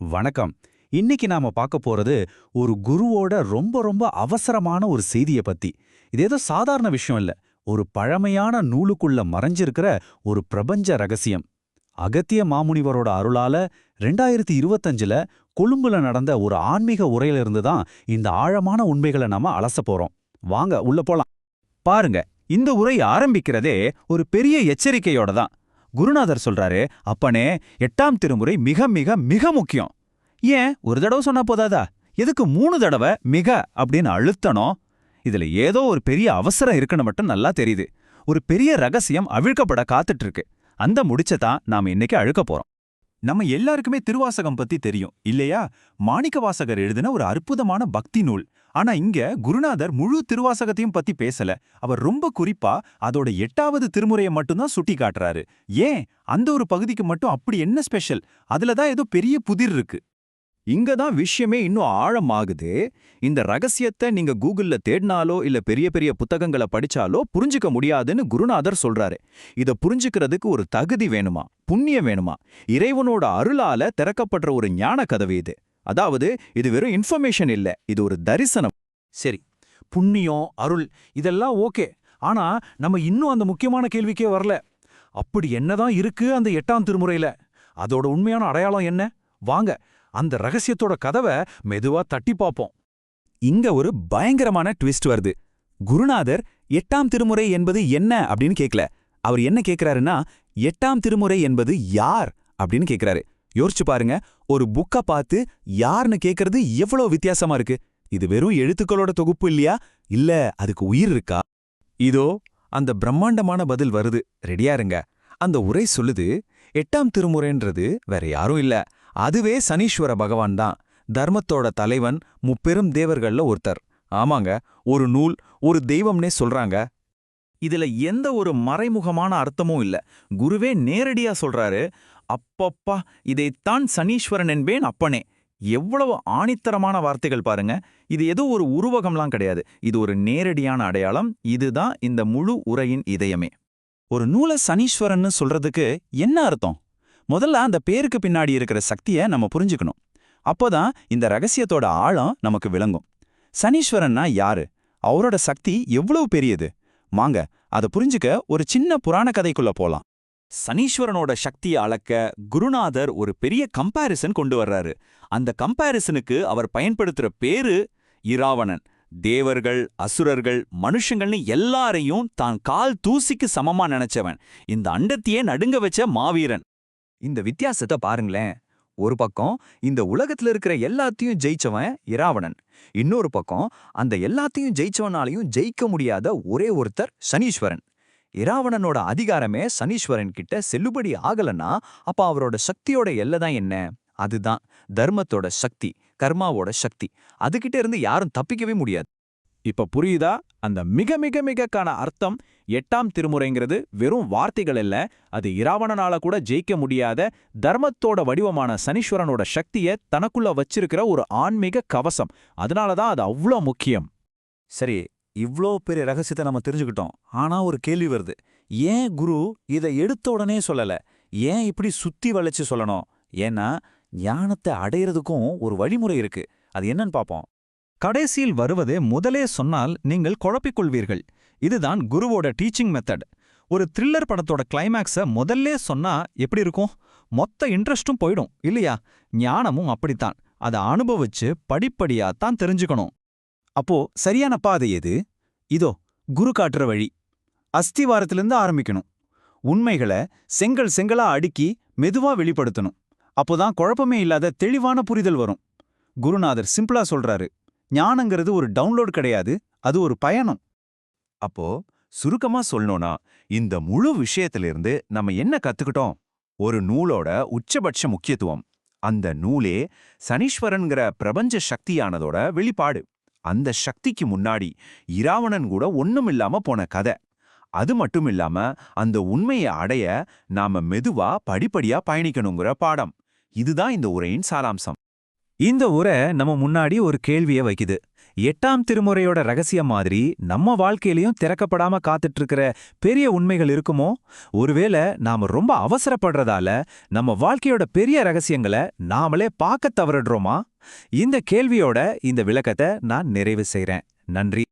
வணக்கம். இன்னைக்கு நாம பார்க்க போறது ஒரு குருவோட ரொம்ப ரொம்ப அவசரமான ஒரு செய்திய பத்தி. இது ஏதோ சாதாரண விஷயம் இல்ல. ஒரு பழமையான நூலுக்குள்ள மறைஞ்சிருக்கிற ஒரு பிரபஞ்ச ரகசியம். அகத்திய மாமுனிவரோட அருளால 2025ல கொழும்புல நடந்த ஒரு ஆன்மீக உரையிலிருந்து தான் இந்த ஆழமான உண்மைகளை நாம அலசப் போறோம். வாங்க உள்ள போலாம். பாருங்க, இந்த உரை ஆரம்பிக்கிறதே ஒரு பெரிய எச்சரிக்கையோட தான். குருநாதர் சொல்றாரு, அப்பனே, 8ஆம் திருமுறை மிக மிக மிக முக்கியம். ஏன் ஒரு தடவை சொன்னா போதாதா? எதுக்கு 3 தடவை மிக அப்படின்னு அழுத்தணும்? இதுல ஏதோ ஒரு பெரிய அவசரம் இருக்குன்னு மட்டும் நல்லா தெரியுது. ஒரு பெரிய ரகசியம் அவிழ்க்கப்பட காத்துட்டு இருக்கு. அந்த முடிச்சதான் நாம இன்னைக்கு அழுக்க போறோம். நம்ம எல்லாருக்குமே திருவாசகம் பத்தி தெரியும் இல்லையா? மாணிக்கவாசகர் எழுதின ஒரு அற்புதமான பக்தி நூல். ஆனா இங்க குருநாதர் முழு திருவாசகத்தையும் பத்தி பேசல. அவர் ரொம்ப குறிப்பா அதோட 8வது திருமுறையை மட்டும்தான் சுட்டி காட்டுறாரு. ஏன் அந்த ஒரு பகுதிக்கு மட்டும் அப்படி என்ன ஸ்பெஷல்? அதுலதான் ஏதோ பெரிய புதிர் இருக்கு. இங்க தான் விஷயமே இன்னும் ஆழமாகுது. இந்த ரகசியத்தை நீங்க கூகுள்ல தேடினாலோ இல்ல பெரிய பெரிய புத்தகங்களை படிச்சாலோ புரிஞ்சுக்க முடியாதுன்னு குருநாதர் சொல்றாரு. இத புரிஞ்சுக்கிறதுக்கு ஒரு தகுதி வேணுமா, புண்ணியம் வேணுமா? இறைவனோட அருளால திறக்கப்படுற ஒரு ஞான கதவு இது. அதாவது இது வெறும் இன்ஃபர்மேஷன் இல்ல, இது ஒரு தரிசனம். சரி, புண்ணியம், அருள் இதெல்லாம் ஓகே. ஆனா நம்ம இன்னும் அந்த முக்கியமான கேள்விக்கே வரல. அப்படி என்னதான் இருக்கு அந்த 8ஆம் திருமுறையில? அதோட உண்மையான அடையாளம் என்ன? வாங்க அந்த ரகசியத்தோட கதவை மெதுவா தட்டி பார்ப்போம். இங்க ஒரு பயங்கரமான ட்விஸ்ட் வருது. குருநாதர் 8ஆம் திருமுறை என்பது என்ன அப்படின்னு கேட்கல. அவர் என்ன கேட்கிறாருன்னா, 8ஆம் திருமுறை என்பது யார் அப்படின்னு கேட்கிறாரு. யோசிச்சு பாருங்க, ஒரு புக்க பார்த்து யார்னு கேட்கறது எவ்வளவு வித்தியாசமா இருக்கு. இது வெறும் எழுத்துக்களோட தொகுப்பு இல்லையா? இல்ல, அதுக்கு உயிர் இருக்கா? இதோ அந்த பிரம்மாண்டமான பதில் வருது. ரெடியா இருங்க. அந்த உரை சொல்லுது, 8ஆம் திருமுறைன்றது வேற யாரும் இல்ல, அதுவே சனீஸ்வர பகவான் தான். தர்மத்தோட தலைவன், முப்பெரும் தேவர்கள்ல ஒருத்தர். ஆமாங்க, ஒரு நூல், ஒரு தெய்வம்னே சொல்றாங்க. இதுல எந்த ஒரு மறைமுகமான அர்த்தமும் இல்ல. குருவே நேரடியா சொல்றாரு, அப்பப்பா, இதைத்தான் சனீஸ்வரன் என்பேன் அப்பனே. எவ்வளவு ஆணித்தரமான வார்த்தைகள் பாருங்க. இது ஏதோ ஒரு உருவகம்லாம் கிடையாது. இது ஒரு நேரடியான அடையாளம். இதுதான் இந்த முழு உரையின் இதயமே. ஒரு நூலை சனீஸ்வரன்னு சொல்றதுக்கு என்ன அர்த்தம்? முதல்ல அந்த பேருக்கு பின்னாடி இருக்கிற சக்தியை நம்ம புரிஞ்சுக்கணும். அப்போதான் இந்த ரகசியத்தோட ஆழம் நமக்கு விளங்கும். சனீஸ்வரன்னா யாரு? அவரோட சக்தி எவ்வளவு பெரியது? வாங்க அதை புரிஞ்சுக்க ஒரு சின்ன புராண கதைக்குள்ள போலாம். சனீஸ்வரனோட சக்தியை அளக்க குருநாதர் ஒரு பெரிய கம்பேரிசன் கொண்டு வர்றாரு. அந்த கம்பேரிசனுக்கு அவர் பயன்படுத்துற பேரு இராவணன். தேவர்கள், அசுரர்கள், மனுஷங்கள்னு எல்லாரையும் தான் கால் தூசிக்கு சமமா நினைச்சவன். இந்த அண்டத்தையே நடுங்க வச்ச மாவீரன். இந்த வித்தியாசத்தை பாருங்களேன். ஒரு பக்கம் இந்த உலகத்துல இருக்கிற எல்லாத்தையும் ஜெயிச்சவன் இராவணன். இன்னொரு பக்கம் அந்த எல்லாத்தையும் ஜெயிச்சவனாலையும் ஜெயிக்க முடியாத ஒரே ஒருத்தர் சனீஸ்வரன். இராவணனோட அதிகாரமே சனீஸ்வரன் கிட்ட செல்லுபடி ஆகலன்னா அப்ப அவரோட சக்தியோட எல்லைதான் என்ன? அதுதான் தர்மத்தோட சக்தி, கர்மாவோட சக்தி. அதுகிட்ட இருந்து யாரும் தப்பிக்கவே முடியாது. இப்ப புரியுதா? அந்த மிக மிக மிகக்கான அர்த்தம். 8ஆம் திருமுறைங்கிறது வெறும் வார்த்தைகள் இல்ல, அது இராவணனால கூட ஜெயிக்க முடியாத தர்மத்தோட வடிவமான சனீஸ்வரனோட சக்தியை தனக்குள்ள வச்சிருக்கிற ஒரு ஆன்மீக கவசம். அதனாலதான் அது அவ்வளோ முக்கியம். சரி, இவ்ளோ பெரிய ரகசியத்தை நம்ம தெரிஞ்சுக்கிட்டோம். ஆனா ஒரு கேள்வி வருது. ஏன் குரு இதை எடுத்த உடனே சொல்லல? ஏன் இப்படி சுத்தி வளைச்சு சொல்லணும்? ஏன்னா ஞானத்தை அடையிறதுக்கும் ஒரு வழிமுறை இருக்கு. அது என்னன்னு பாப்போம். கடைசியில் வருவதே முதலே சொன்னால் நீங்கள் குழப்பிக்கொள்வீர்கள். இதுதான் குருவோட டீச்சிங் மெத்தட். ஒரு த்ரில்லர் படத்தோட கிளைமேக்ஸை முதல்லே சொன்னா எப்படி இருக்கும்? மொத்த இன்ட்ரெஸ்டும் போயிடும் இல்லையா? ஞானமும் அப்படித்தான். அதை அனுபவிச்சு படிப்படியா தான் தெரிஞ்சுக்கணும். அப்போ சரியான பாதை எது? இதோ குரு காட்டுற வழி. அஸ்திவாரத்திலிருந்து ஆரம்பிக்கணும். உண்மைகளை செங்கல் செங்கலா அடுக்கி மெதுவா வெளிப்படுத்தணும். அப்போதான் குழப்பமே இல்லாத தெளிவான புரிதல் வரும். குருநாதர் சிம்பிளா சொல்றாரு, ஞானங்கிறது ஒரு டவுன்லோட் கிடையாது, அது ஒரு பயணம். அப்போ சுருக்கமா சொல்லணும்னா, இந்த முழு விஷயத்திலிருந்து நம்ம என்ன கத்துக்கிட்டோம்? ஒரு நூலோட உச்சபட்ச முக்கியத்துவம். அந்த நூலே சனீஸ்வரன்கிற பிரபஞ்ச சக்தியானதோட வெளிப்பாடு. அந்த சக்திக்கு முன்னாடி இராவணன் கூட ஒண்ணும் இல்லாம போன கதை. அது மட்டும் இல்லாம அந்த உண்மையை அடைய நாம மெதுவா படிப்படியா பயணிக்கணுங்கிற பாடம். இதுதான் இந்த உரையின் சாராம்சம். இந்த உரை நம்ம முன்னாடி ஒரு கேள்வியை வைக்குது. 8ஆம் திருமுறையோட ரகசியம் மாதிரி நம்ம வாழ்க்கையிலயும் திறக்கப்படாம காத்துட்டு இருக்கிற பெரிய உண்மைகள் இருக்குமோ? ஒருவேளை நாம ரொம்ப அவசரப்படுறதால நம்ம வாழ்க்கையோட பெரிய ரகசியங்களை நாமளே பார்க்க தவறிடுறோமா? இந்த கேள்வியோட இந்த விளக்கத்தை நான் நிறைவு செய்றேன். நன்றி.